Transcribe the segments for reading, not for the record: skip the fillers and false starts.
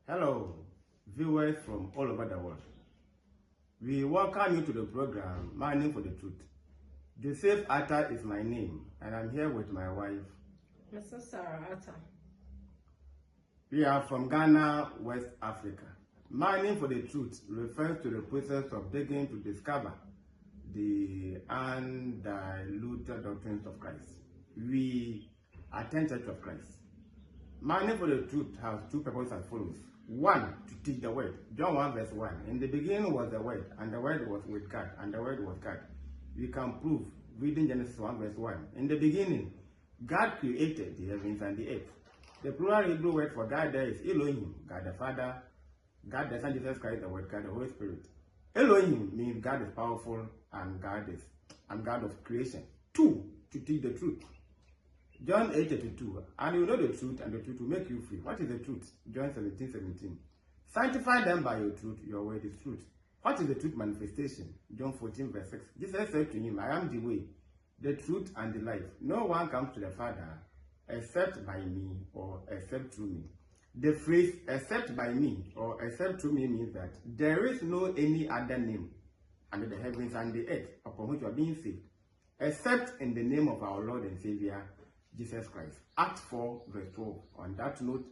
Hello, viewers from all over the world. We welcome you to the program, Mining for the Truth. Joseph Atta is my name, and I'm here with my wife, Mrs. Sarah Atta. We are from Ghana, West Africa. Mining for the Truth refers to the process of digging to discover the undiluted doctrines of Christ. We attend Church of Christ. Mining for the Truth has two purposes as follows. One, to teach the word. John 1 verse 1. In the beginning was the word, and the word was with God, and the word was God. We can prove reading Genesis 1 verse 1. In the beginning, God created the heavens and the earth. The plural Hebrew word for God there is Elohim, God the Father, God the Son, Jesus Christ, the Word, God the Holy Spirit. Elohim means God is powerful and God of creation. Two, to teach the truth. John 8:32, and you know the truth, and the truth will make you free. What is the truth? John 17:17. Sanctify them by your truth, your word is truth. What is the truth manifestation? John 14 verse 6. Jesus said to him, I am the way, the truth, and the life. No one comes to the Father except by me or except through me. The phrase except by me or except through me means that there is no any other name under the heavens and the earth upon which you are being saved, except in the name of our Lord and Savior, Jesus Christ. Acts 4 verse 12. On that note,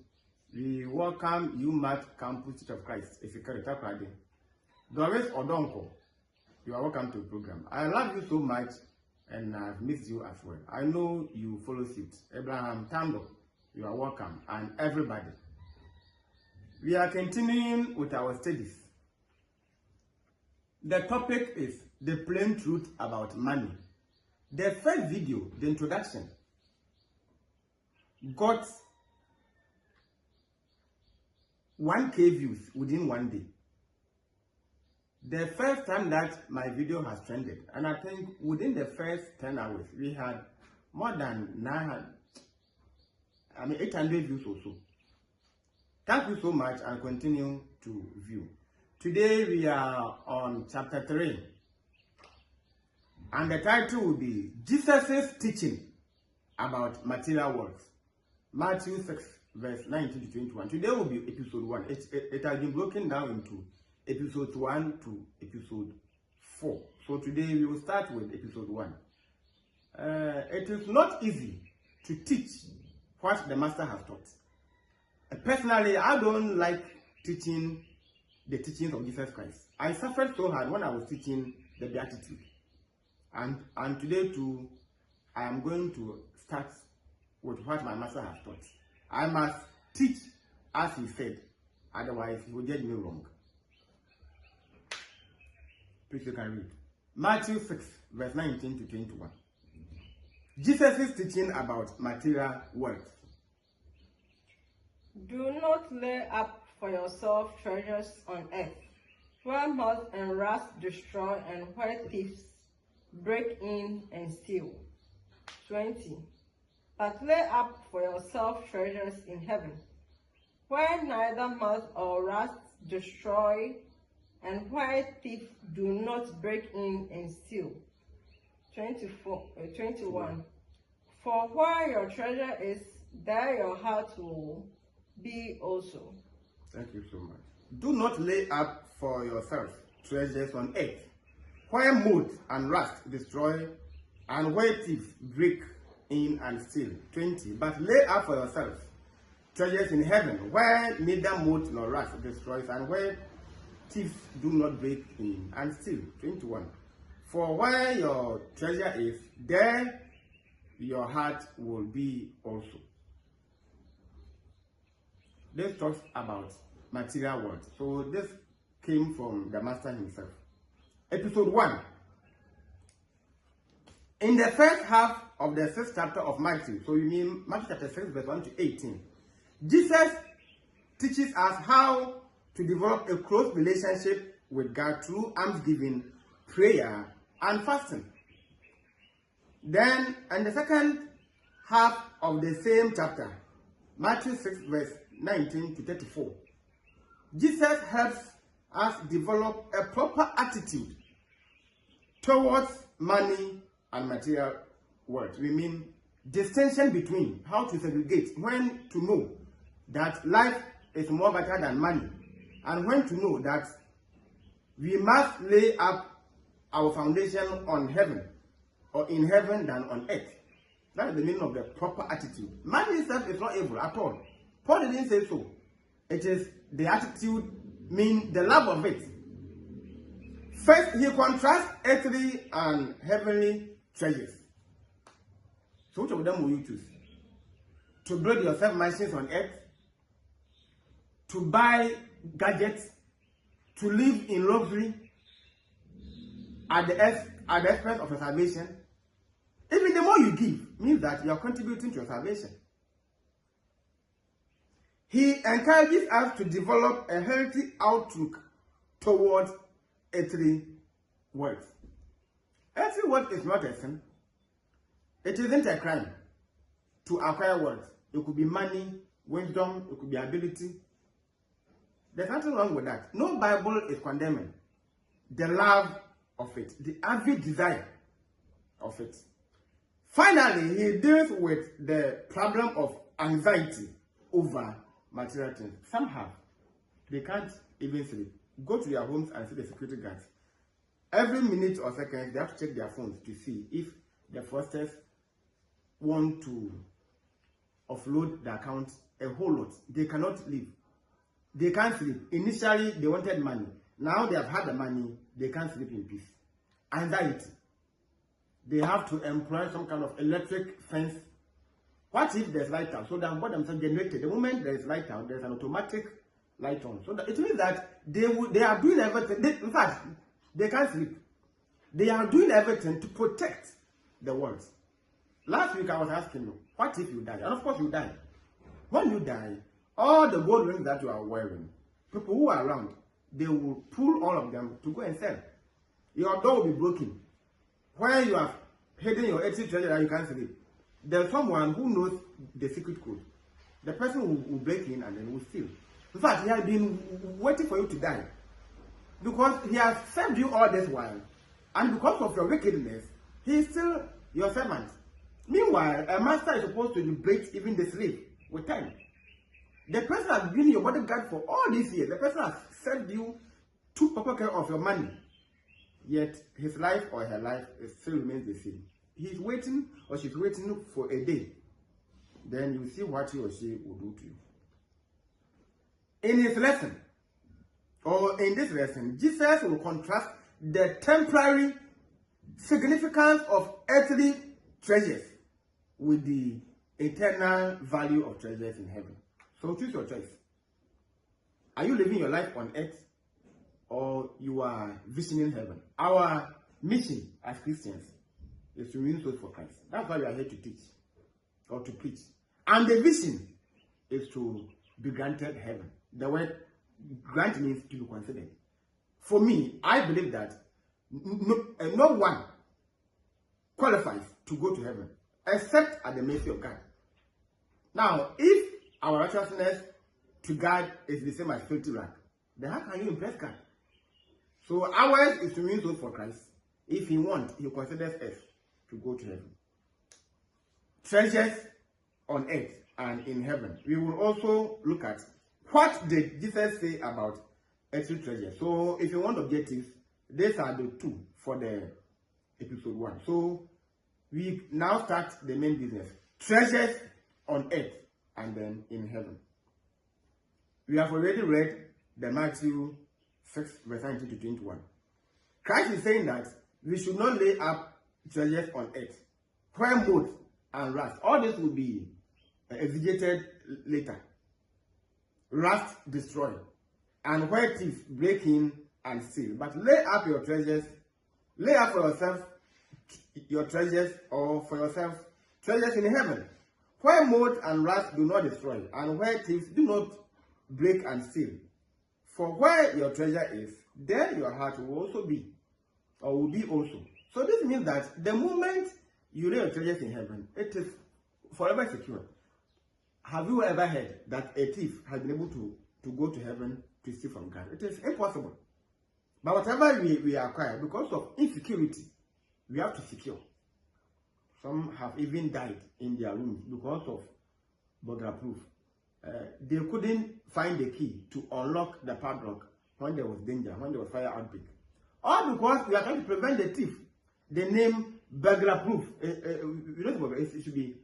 we welcome you, Matt Campus Church of Christ. Doris Odonko, you are welcome to the program. I love you so much and I've missed you as well. I know you follow suit. Abraham Tando, you are welcome, and everybody. We are continuing with our studies. The topic is the plain truth about money. The first video, the introduction, got 1K views within one day. The first time that my video has trended, and I think within the first 10 hours, we had more than 800 views or so. Thank you so much, and continue to view. Today we are on chapter 3, and the title will be Jesus' teaching about material wealth. Matthew 6 verse 19 to 21. Today will be episode 1. It has been broken down into episode 1 to episode 4. So today we will start with episode 1. It is not easy to teach what the master has taught. Personally, I don't like teaching the teachings of Jesus Christ. I suffered so hard when I was teaching the Beatitude. And today too, I am going to start with what my master has taught. I must teach as he said, otherwise he will get me wrong. Please you can read. Matthew 6 verse 19 to 21. Jesus is teaching about material wealth. Do not lay up for yourself treasures on earth, where moth and rust destroy and where thieves break in and steal. 20. But lay up for yourself treasures in heaven, where neither moth or rust destroy, and where thieves do not break in and steal. 21. For where your treasure is, there your heart will be also. Thank you so much. Do not lay up for yourself treasures on earth, where moth and rust destroy, and where thieves break in and steal. 20. But lay up for yourselves treasures in heaven, where neither moth nor rust destroys, and where thieves do not break in and steal. 21. For where your treasure is, there your heart will be also. This talks about material wealth. So this came from the master himself. Episode 1. In the first half of the 6th chapter of Matthew, so you mean Matthew chapter 6 verse 1 to 18, Jesus teaches us how to develop a close relationship with God through almsgiving, prayer, and fasting. Then, in the second half of the same chapter, Matthew 6 verse 19 to 34, Jesus helps us develop a proper attitude towards money and material wealth. We mean distinction between how to segregate, when to know that life is more better than money, and when to know that we must lay up our foundation on heaven, or in heaven than on earth. That is the meaning of the proper attitude. Money itself is not evil at all. Paul didn't say so. It is the attitude, mean the love of it. First, he contrasts earthly and heavenly treasures. So which of them will you choose? To build yourself mansions on earth? To buy gadgets? To live in luxury at the expense of your salvation? Even the more you give means that you are contributing to your salvation. He encourages us to develop a healthy outlook towards earthly wealth. Earthly wealth is not a sin. It isn't a crime to acquire wealth. It could be money, wisdom, it could be ability. There's nothing wrong with that. No Bible is condemning the love of it, the avid desire of it. Finally, he deals with the problem of anxiety over material things. Some have. They can't even sleep. Go to their homes and see the security guards. Every minute or second, they have to check their phones to see if the fraudsters want to offload the account a whole lot. They cannot live. They can't sleep. Initially, they wanted money. Now they have had the money. They can't sleep in peace. Anxiety. They have to employ some kind of electric fence. What if there's light out? So that what themselves generated. The moment there is light out, there's an automatic light on. So that it means that they are doing everything. In fact, they can't sleep. They are doing everything to protect the world. Last week I was asking you, what if you die? And of course you die. When you die, all the gold rings that you are wearing, people who are around, they will pull all of them to go and sell. Your door will be broken. Where you have hidden your exit treasure that you can't sleep, there's someone who knows the secret code. The person will break in and then will steal. In fact, he has been waiting for you to die. Because he has served you all this while. And because of your wickedness, he is still your servant. Meanwhile, a master is supposed to liberate even the slave with time. The person has been your bodyguard for all these years. The person has served you, took proper care of your money. Yet his life or her life still remains the same. He's waiting or she's waiting for a day. Then you see what he or she will do to you. In his lesson, or in this lesson, Jesus will contrast the temporary significance of earthly treasures with the eternal value of treasures in heaven. So choose your choice. Are you living your life on earth, or you are visioning heaven? Our mission as Christians is to win souls for Christ. That's why we are here to teach or to preach. And the vision is to be granted heaven. The word grant means to be considered. For me, I believe that no one qualifies to go to heaven except at the mercy of God. Now, if our righteousness to God is the same as filthy rag, then how can you impress God? So ours is to win souls for Christ. If he wants, he considers us to go to heaven. Treasures on earth and in heaven. We will also look at what did Jesus say about earthly treasures. So if you want objectives, these are the two for the episode 1. So we now start the main business. Treasures on earth and then in heaven. We have already read the Matthew 6 verse 19 to 21. Christ is saying that we should not lay up treasures on earth, where moth and rust. All this will be exegeted later. Rust destroy, and where thieves break in and steal. But lay up your treasures, lay up for yourself your treasures, or for yourself treasures in heaven, where moth and rust do not destroy, and where thieves do not break and steal. For where your treasure is, there your heart will also be, or will be also. So this means that the moment you lay your treasures in heaven, it is forever secure. Have you ever heard that a thief has been able to go to heaven to steal from God? It is impossible. But whatever we acquire, because of insecurity, we have to secure. Some have even died in their rooms because of burglar proof. they couldn't find the key to unlock the padlock when there was danger, when there was fire outbreak. All because we are trying to prevent the thief. The name burglar proof. You know, it should be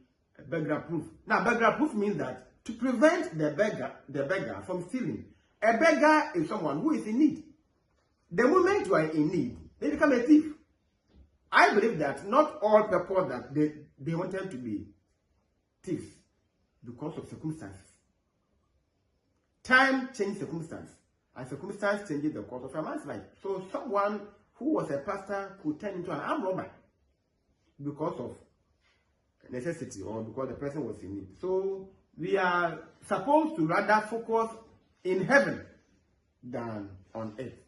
burglar proof. Now, burglar proof means that to prevent the beggar from stealing. A beggar is someone who is in need. The moment you are in need, they become a thief. I believe that not all people that they wanted to be thieves because of circumstances. Time changed circumstance, and circumstance changes the course of a man's life. So someone who was a pastor could turn into an armed robber because of necessity or because the person was in need. So we are supposed to rather focus in heaven than on earth.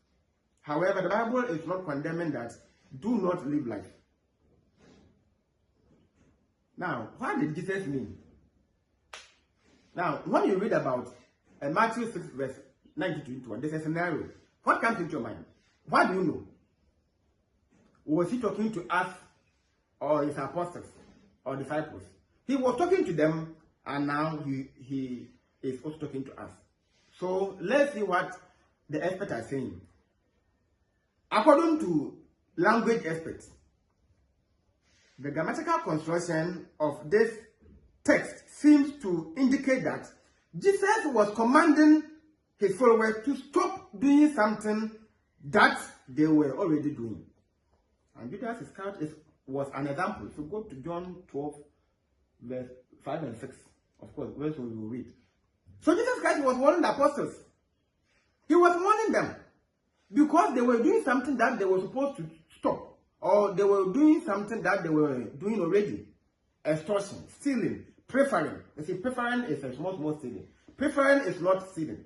However, the Bible is not condemning that. Do not live life. Now, what did Jesus mean? Now, when you read about Matthew 6, verse 19-21, there's a scenario. What comes into your mind? What do you know? Was he talking to us or his apostles or disciples? He was talking to them, and now he is also talking to us. So let's see what the experts are saying. According to language experts, the grammatical construction of this text seems to indicate that Jesus was commanding his followers to stop doing something that they were already doing. And Judas Iscariot was an example. So go to John 12, verse 5 and 6. Of course, verse we will read. So Jesus Christ was warning the apostles. He was warning them because they were doing something that they were supposed to stop, or they were doing something that they were doing already. Extortion, stealing, preferring. You see, preferring is a small stealing. Preferring is not stealing.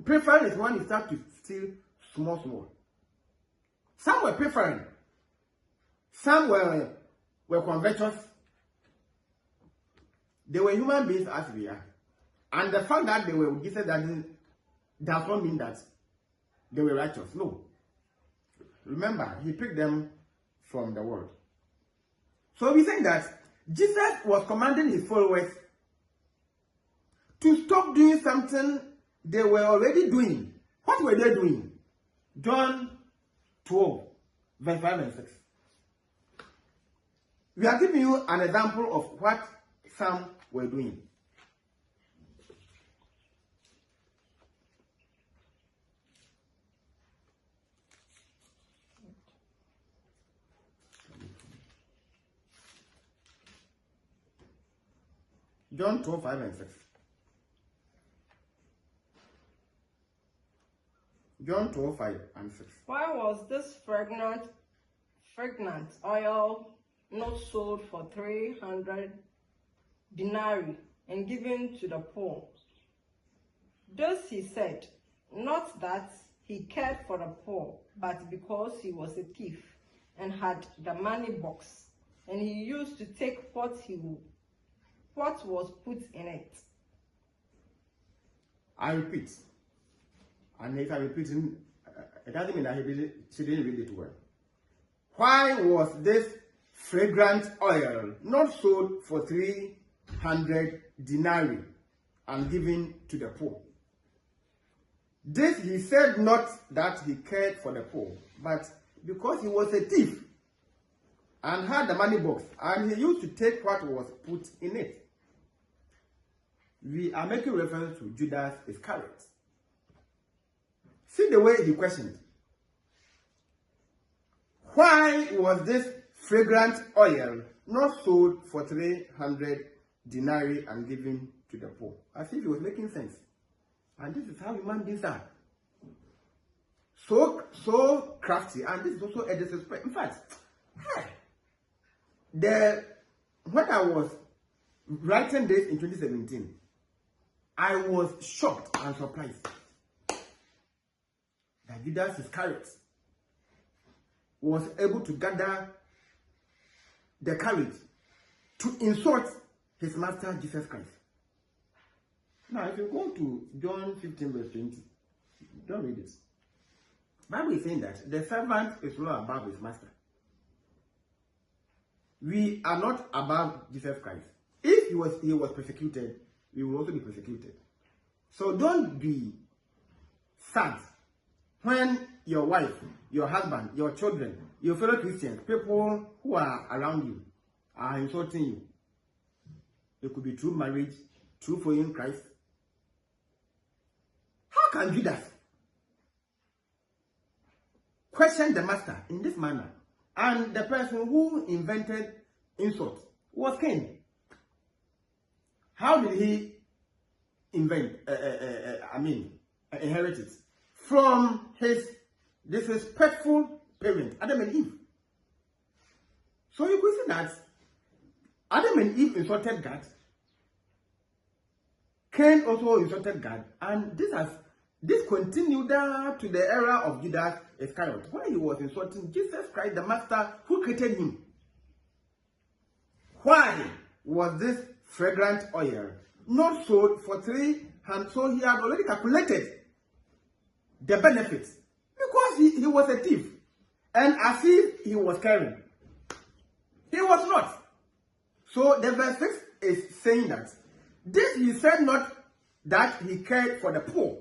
Preferring is when you start to steal small. Some were preferring. Some were covetous. They were human beings as we are. And the fact that they were with Jesus does not mean that they were righteous. No. Remember, he picked them from the world. So we say that Jesus was commanding his followers to stop doing something they were already doing. What were they doing? John 12, verse 5 and 6. We are giving you an example of what some were doing. John 12, 5 and 6. John 12, 5 and 6. Why was this fragrant oil not sold for 300 denarii and given to the poor? This he said, not that he cared for the poor, but because he was a thief and had the money box, and he used to take what was put in it. I repeat, and if I'm repeating, it doesn't mean that she didn't read it well. Why was this fragrant oil not sold for 300 denarii and given to the poor? This he said not that he cared for the poor, but because he was a thief and had the money box, and he used to take what was put in it. We are making reference to Judas Iscariot. See the way he questioned. Why was this fragrant oil not sold for 300 denarii and given to the poor? As if he was making sense. And this is how human beings are. So crafty, and this is also a disrespect. In fact, when I was writing this in 2017, I was shocked and surprised that Judas Iscariot was able to gather the courage to insult his master Jesus Christ. Now, if you go to John 15, verse 20, don't read it. The Bible is saying that the servant is not above his master. We are not above Jesus Christ. If he was persecuted, we will also be persecuted. So don't be sad when your wife, your husband, your children, your fellow Christians, people who are around you are insulting you. It could be through marriage, through following Christ. How can Judas question the master in this manner? And the person who invented insult was Cain. How did he inherit it? From his disrespectful parents, Adam and Eve. So you could see that Adam and Eve insulted God. Cain also insulted God. And this continued down to the era of Judas Iscariot, where he was insulting Jesus Christ, the master who created him. Why was this fragrant oil not sold for 300? So he had already calculated the benefits, because he was a thief, and as if he was caring. He was not. So the verse 6 is saying that this he said not that he cared for the poor,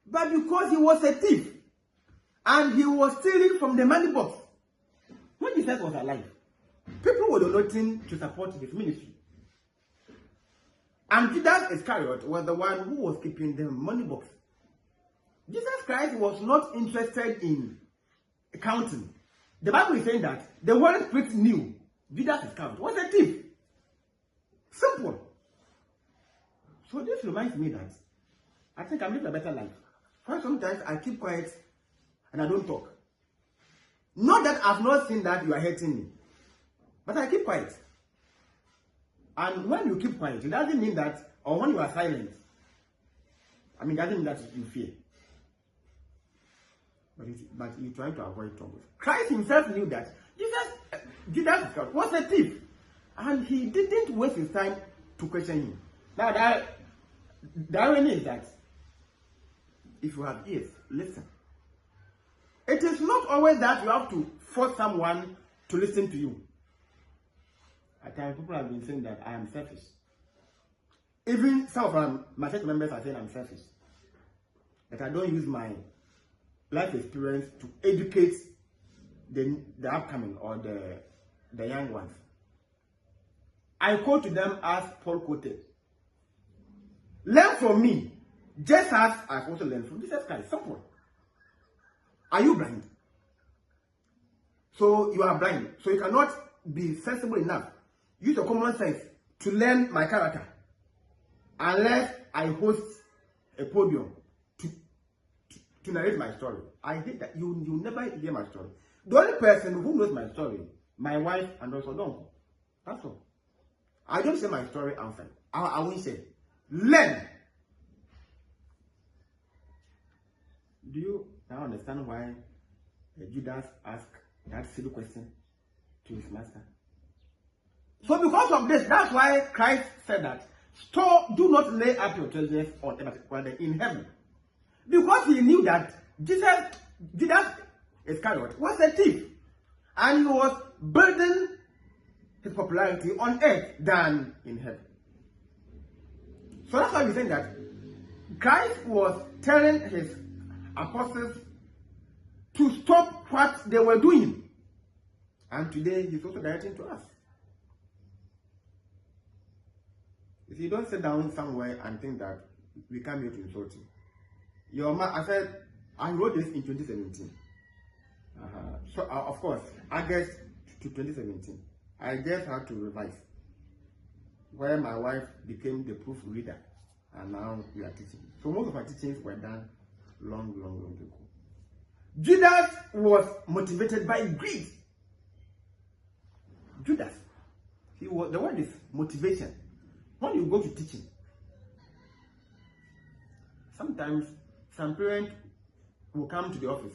but because he was a thief and he was stealing from the money box. When Jesus was alive, people were donating to support his ministry. And Judas Iscariot was the one who was keeping the money box. Jesus Christ was not interested in counting. The Bible is saying that the Holy Spirit knew Judas Iscariot was a thief. Simple. So this reminds me that I think I'm living a better life. For sometimes I keep quiet and I don't talk. Not that I've not seen that you are hurting me, but I keep quiet. And when you keep quiet, it doesn't mean that, or when you are silent, it doesn't mean that you fear. But you try to avoid trouble. Christ himself knew that Judas was a thief, and he didn't waste his time to question him. Now, the irony is that if you have ears, listen. It is not always that you have to force someone to listen to you. At times, people have been saying that I am selfish. Even some of my church members are saying I'm selfish. That I don't use my life experience to educate the upcoming or the young ones. I quote to them as Paul quoted. Learn from me, just as I've also learned from Jesus Christ. Simple. Are you blind? So you are blind. So you cannot be sensible enough. Use your common sense to learn my character. Unless I host a podium to narrate my story. I hate that. You never hear my story. The only person who knows my story, my wife and also Donko. That's all. I don't say my story outside. I won't say. Learn. Do you now understand why Judas asked that silly question to his master? So because of this, that's why Christ said that, do not lay up your treasures on earth, but in heaven. Because he knew that Judas Iscariot was a thief, and he was building his popularity on earth than in heaven. So that's why we're saying that Christ was telling his apostles to stop what they were doing. And today he's also directing to us. If you don't sit down somewhere and think that we come here to insult you. I wrote this in 2017. So of course, August to 2017. I just had to revise. Where my wife became the proofreader, and now we are teaching. So most of our teachings were done long ago. Judas was motivated by greed. Judas, the word is motivation. When you go to teaching, sometimes some parent will come to the office.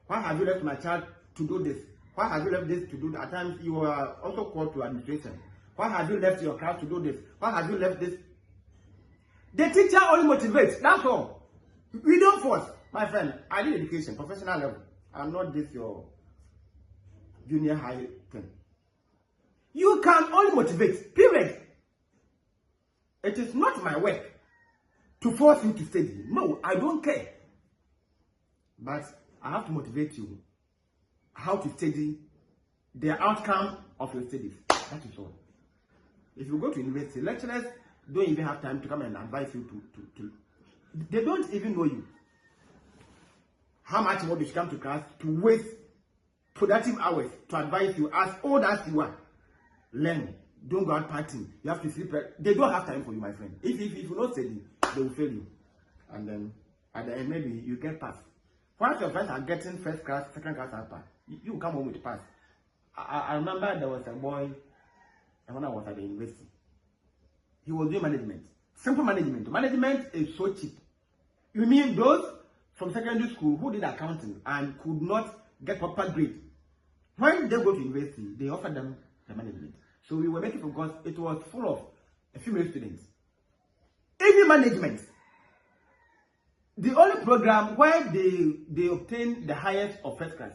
Why have you left my child to do this? Why have you left this to do that? At times you are also called to administration. Why have you left your class to do this? Why have you left this? The teacher only motivates, that's all. We don't force. My friend, I did education, professional level. I'm not this your junior high thing. You can only motivate, period. It is not my work to force you to study. No, I don't care. But I have to motivate you how to study, the outcome of your studies. That is all. If you go to university, lecturers don't even have time to come and advise you to they don't even know you. How much more you should come to class to waste productive hours to advise you as old as you are. Learn. Don't go out partying. You have to sleep. They don't have time for you, my friend. If you not study, they will fail you. And then at the end, maybe you get passed. Once your friends are getting first class, second class upper, you come home with pass. I remember there was a boy when I was at the university. He was doing management. Simple management. Management is so cheap. You mean those from secondary school who did accounting and could not get proper grade? When they go to university, they offer them the management. So we were making for because it was full of female students. Even management, the only program where they obtain the highest of first class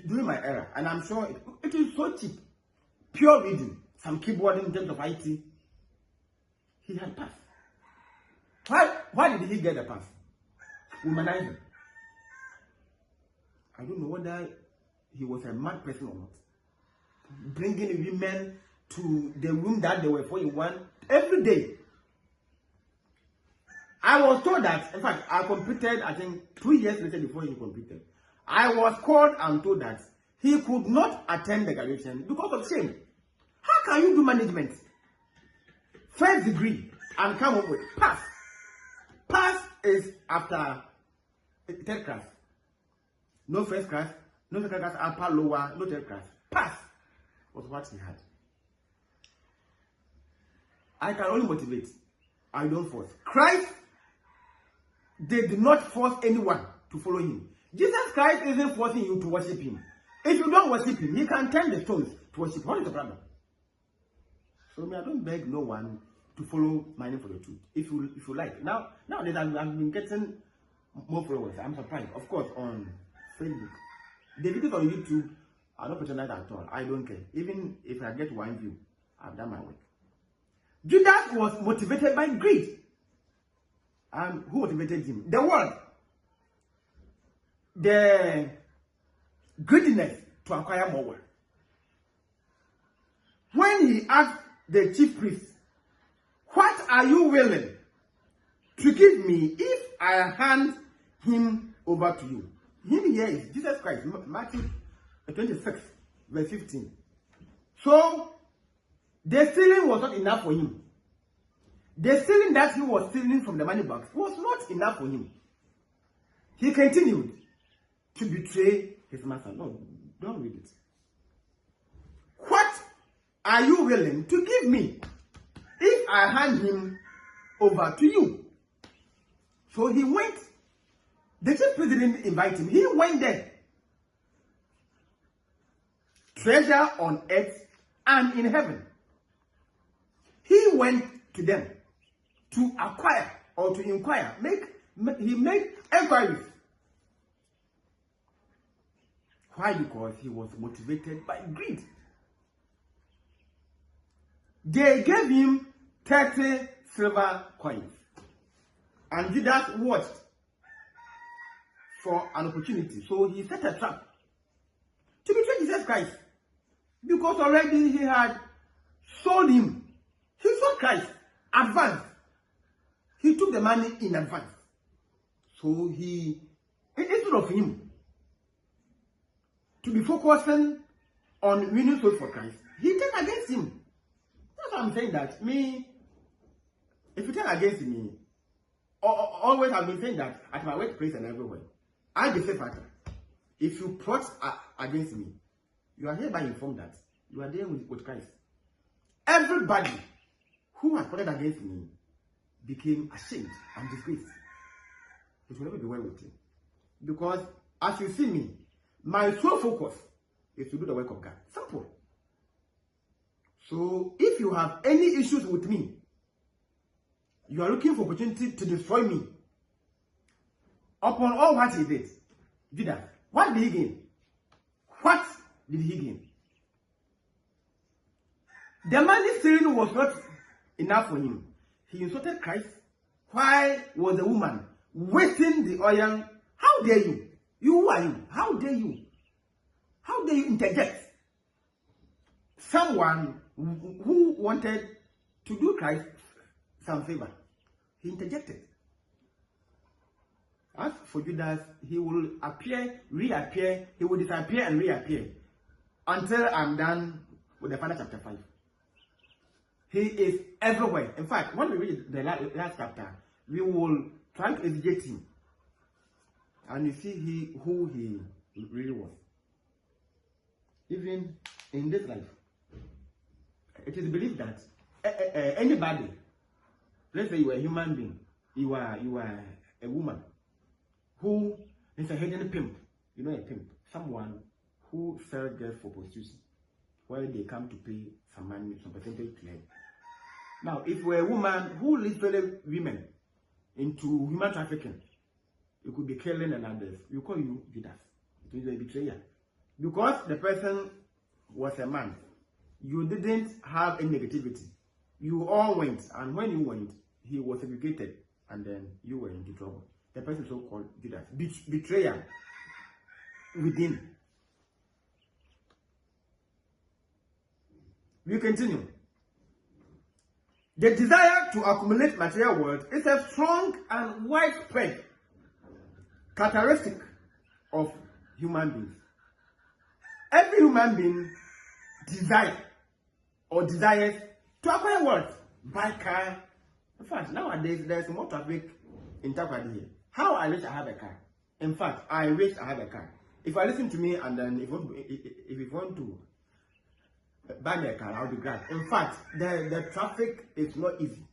during my era, and I'm sure it is so cheap. Pure reading, some keyboarding in terms of IT. He had passed. Why did he get the pass? Womanizing. I don't know whether he was a mad person or not. Bringing women to the room that they were 41 every day. I was told that, in fact, I competed, I think 2 years later before he competed. I was called and told that he could not attend the graduation because of shame. How can you do management? First degree and come up with pass. Pass is after third class. No first class, no second class, upper, lower, no third class. Pass was what he had. I can only motivate. I don't force. Christ, they did not force anyone to follow him. Jesus Christ isn't forcing you to worship him. If you don't worship him, he can turn the stones to worship. What is the problem? So I don't beg no one to follow my name for the truth. If you like. Nowadays I've been getting more followers. I'm surprised. Of course, on Facebook. The videos on YouTube are not patronized at all. I don't care. Even if I get one view, I've done my work. Judas was motivated by greed. And who motivated him? The world. The greediness to acquire more wealth. When he asked the chief priest, "What are you willing to give me if I hand him over to you?" Him here is Jesus Christ, Matthew 26, verse 15. So, the stealing was not enough for him. The stealing that he was stealing from the money box was not enough for him. He continued to betray his master. No, don't read it. What are you willing to give me if I hand him over to you? So he went. The chief priest didn't invite him. He went there. Treasure on earth and in heaven. He went to them to acquire or to inquire. He made inquiries. Why? Because he was motivated by greed. They gave him 30 silver coins. And Judas watched for an opportunity. So he set a trap to betray Jesus Christ. Because already he had sold him. He sold Christ. Advance. He took the money in advance. So he, instead of him to be focusing on winning souls for Christ, he turned against him. That's why I'm saying that. If you turn against me, always I've been saying that at my workplace and everywhere, I be safe fighter. If you plot against me, you are hereby informed that you are there with Christ. Everybody who has plotted against me became ashamed and disgraced. It will never be well with you. Because as you see me, my sole focus is to do the work of God. Simple. So if you have any issues with me, you are looking for opportunity to destroy me, upon all what he did, Judas, what did he gain? What did he gain? The money stealing was not enough for him. He insulted Christ. Why was the woman wasting the oil? How dare you? Who are you? How dare you? How dare you interject? Someone who wanted to do Christ some favor, he interjected. As for Judas, he will appear, reappear, he will disappear and reappear until I'm done with the final chapter 5. He is everywhere. In fact, when we read the last chapter, we will try to educate him. And you see who he really was. Even in this life, it is believed that anybody, let's say you are a human being, you are a woman who is a hidden pimp. You know a pimp, someone who sells girls for prostitution, where they come to pay some money, some percentage to them. Now, if you're a woman who leads fellow women into human trafficking, you could be killing and others. We call you Judas. It is a betrayer. Because the person was a man, you didn't have any negativity. You all went, and when you went, he was segregated, and then you were into trouble. The person is so-called Judas. Betrayer within. We continue. The desire to accumulate material wealth is a strong and widespread characteristic of human beings. Every human being desires to acquire wealth, buy car. In fact, nowadays there's more traffic in Takwadi here. How I wish I have a car. In fact, I wish I have a car. If I listen to me and then if you want to buy me a car, I'll be glad. In fact, the traffic is not easy.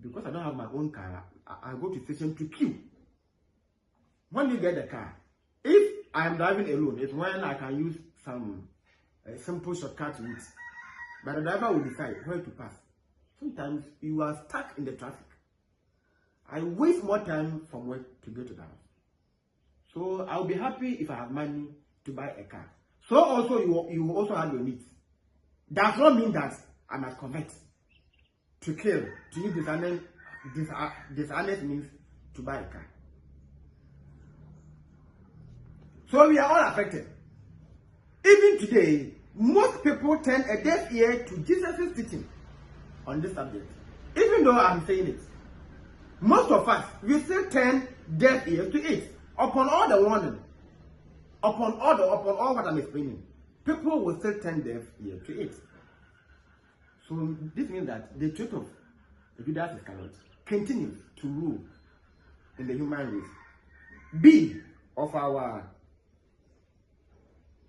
Because I don't have my own car, I go to station to queue. When you get the car, if I am driving alone, it's when I can use some simple shortcut routes. But the driver will decide where to pass. Sometimes you are stuck in the traffic. I waste more time from work to go to the house. So I'll be happy if I have money to buy a car. So also you also have your needs. Does not mean that I must convert to kill, to use dishonest means to buy a car. So we are all affected. Even today, most people turn a deaf ear to Jesus' teaching on this subject. Even though I'm saying it, most of us, we still turn deaf ears to it. Upon all the warning, upon all what I'm explaining, people will still turn deaf ear to it. So this means that the truth of Judas Iscariot continues to rule in the human race. B of our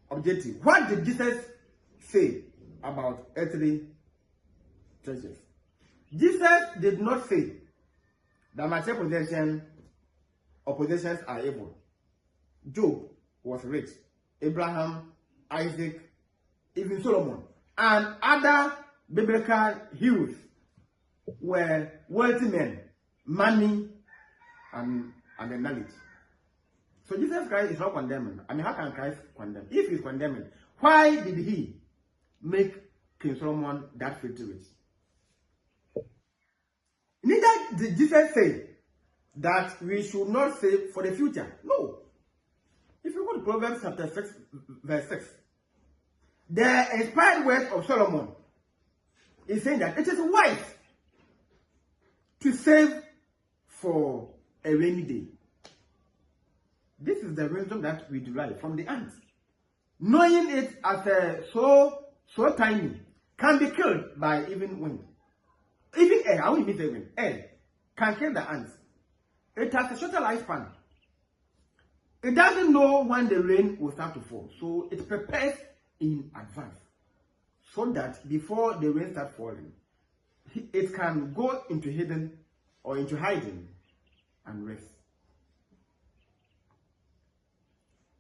objective. What did Jesus say about earthly treasures? Jesus did not say that material possession or possessions are evil. Job was rich. Abraham, Isaac, even Solomon, and other biblical heroes were wealthy men, money, and the knowledge. So Jesus Christ is not condemning. I mean, how can Christ condemn? If he's condemning, why did he make King Solomon that filthy rich? Neither did Jesus say that we should not save for the future. No. If you go to Proverbs chapter 6, verse 6, the inspired words of Solomon is saying that it is wise to save for a rainy day. This is the wisdom that we derive from the ants. Knowing it as so tiny can be killed by even wind. Even air, I won't even say wind, air can kill the ants. It has a shorter lifespan. It doesn't know when the rain will start to fall, so it prepares in advance so that before the rain starts falling, it can go into hidden or into hiding and rest.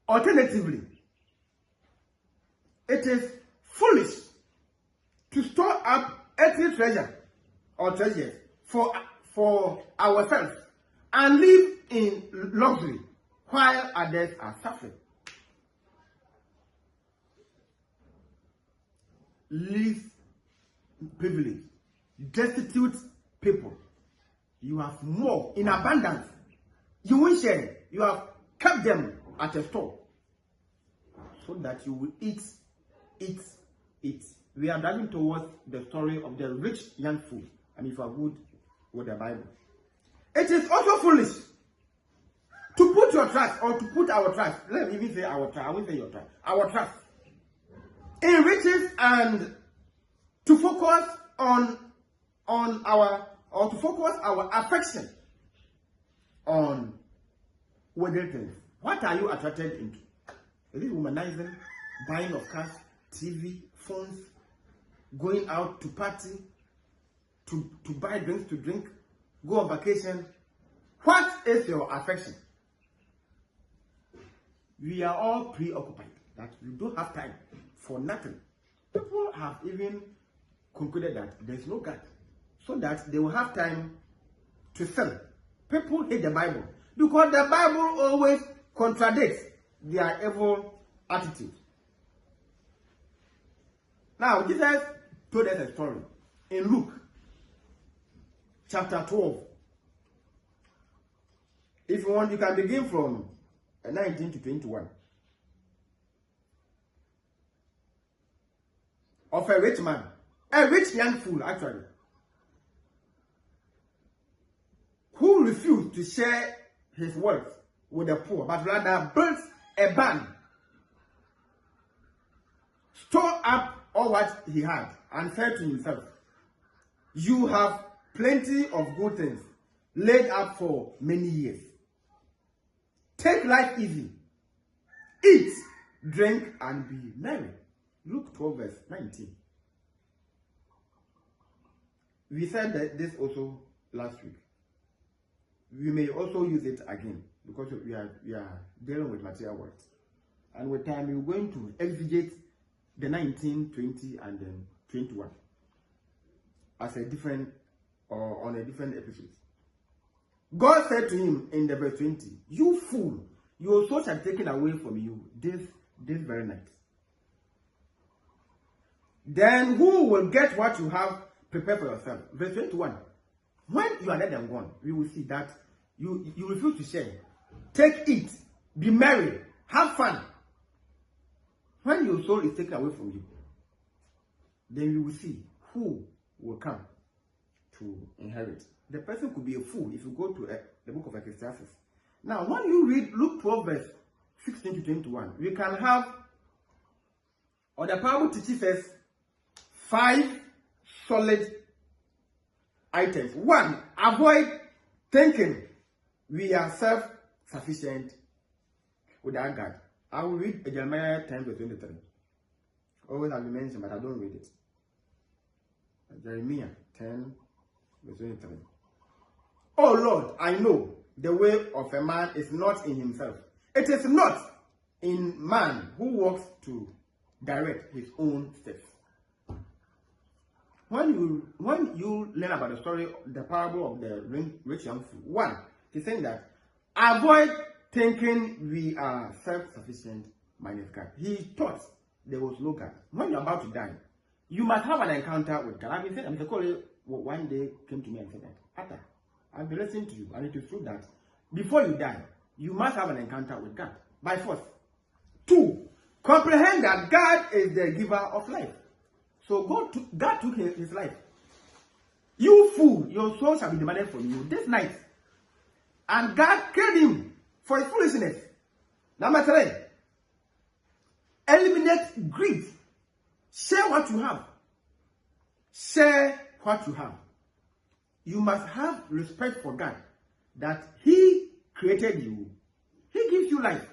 Alternatively, it is foolish to store up earthly treasure or treasures for ourselves and live in luxury while others are suffering. Least privilege destitute people. You have more in abundance. You will share. You have kept them at a store so that you will eat. We are driving towards the story of the rich young fool. And if you are good with the Bible, it is also foolish to put your trust, or to put our trust. Let me even say our trust. I won't say your trust. Our trust in riches, and to focus on our, or to focus our affection on worldly things. What are you attracted into? Is it womanizing, buying of cars, TV, phones, going out to party, to buy drinks to drink, go on vacation? What is your affection? We are all preoccupied that we don't have time for nothing. People have even concluded that there is no God, so that they will have time to sell. People hate the Bible because the Bible always contradicts their evil attitude. Now, Jesus told us a story in Luke chapter 12. If you want, you can begin from 19 to 21. Of a rich man, a rich young fool actually, who refused to share his wealth with the poor, but rather built a barn, stored up all what he had, and said to himself, "You have plenty of good things laid up for many years. Take life easy. Eat, drink, and be merry." Luke 12 verse 19. We said that this also last week. We may also use it again because we are dealing with material words. And with time, we're going to exegete the 19, 20, and then 21 as a different, or on a different episode. God said to him in the verse 20, "You fool, your soul shall be taken away from you this very night. Then who will get what you have prepared for yourself?" Verse 21. When you are dead and gone, we will see that you refuse to share. Take it, be merry, have fun. When your soul is taken away from you, then you will see who will come to inherit. The person could be a fool if you go to the book of Ecclesiastes. Now, when you read Luke 12 verse 16 to 21, we can have, or the Bible teaches us 5 solid items. 1, avoid thinking we are self-sufficient without God. I will read Jeremiah 10 verse 23. Always have been mentioned, but I don't read it. Jeremiah 10 verse 23. "Oh Lord, I know the way of a man is not in himself. It is not in man who walks to direct his own steps." When you learn about the story, the parable of the rich young fool, 1, he's saying that avoid thinking we are self-sufficient minus God. He thought there was no God. When you're about to die, you must have an encounter with God. I've been saying, Mr. Corey one day came to me and said that, "Atta, I've been listening to you, and it is true that before you die, you must have an encounter with God by force." 2, comprehend that God is the giver of life. So God took his life. "You fool, your soul shall be demanded from you this night." And God killed him for his foolishness. Number 3, eliminate greed. Share what you have. Share what you have. You must have respect for God, that He created you. He gives you life.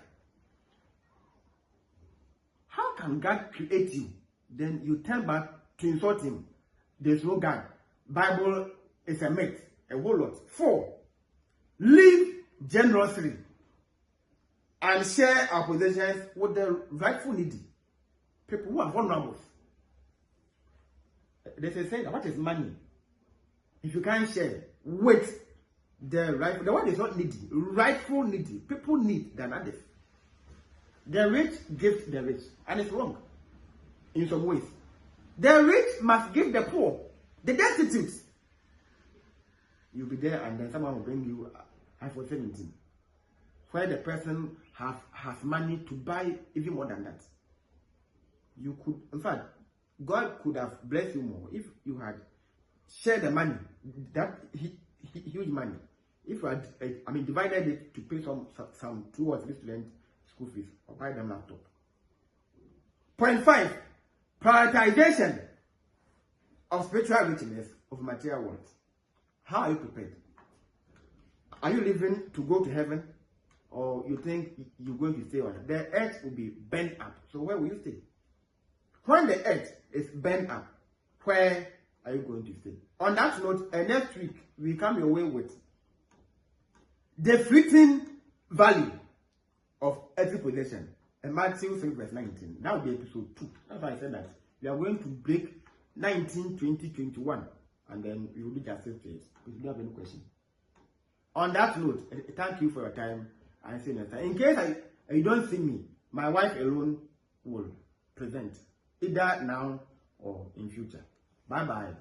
How can God create you? Then you turn back to insult Him. There's no God. Bible is a myth, a whole lot. 4, live generously and share our possessions with the rightful needy. People who are vulnerable. There's a saying, what is money if you can't share with the rightful? The one is not needy, rightful needy. People need than others. The rich give the rich, and it's wrong in some ways. The rich must give the poor. The destitute, you'll be there and then someone will bring you iPhone 17, where the person has money to buy even more than that. You could, in fact, God could have blessed you more if you had shared the money, that huge money. If you had, divided it to pay some 2 or 3 students school fees or buy them laptop. Point 5, prioritization of spiritual richness of material wealth. How are you prepared? Are you living to go to heaven, or you think you're going to stay on earth? The earth will be bent up. So where will you stay? When the earth is bent up, where are you going to stay? On that note, next week we come your way with the fleeting value of every possession. Matthew 6 verse 19. That will be episode 2. That's why I said that we are going to break 19, 20, 21, and then we will do justice to it. If you have any question. On that note, thank you for your time, and see you next time. In case you don't see me, my wife alone will present, either now or in future. Bye bye.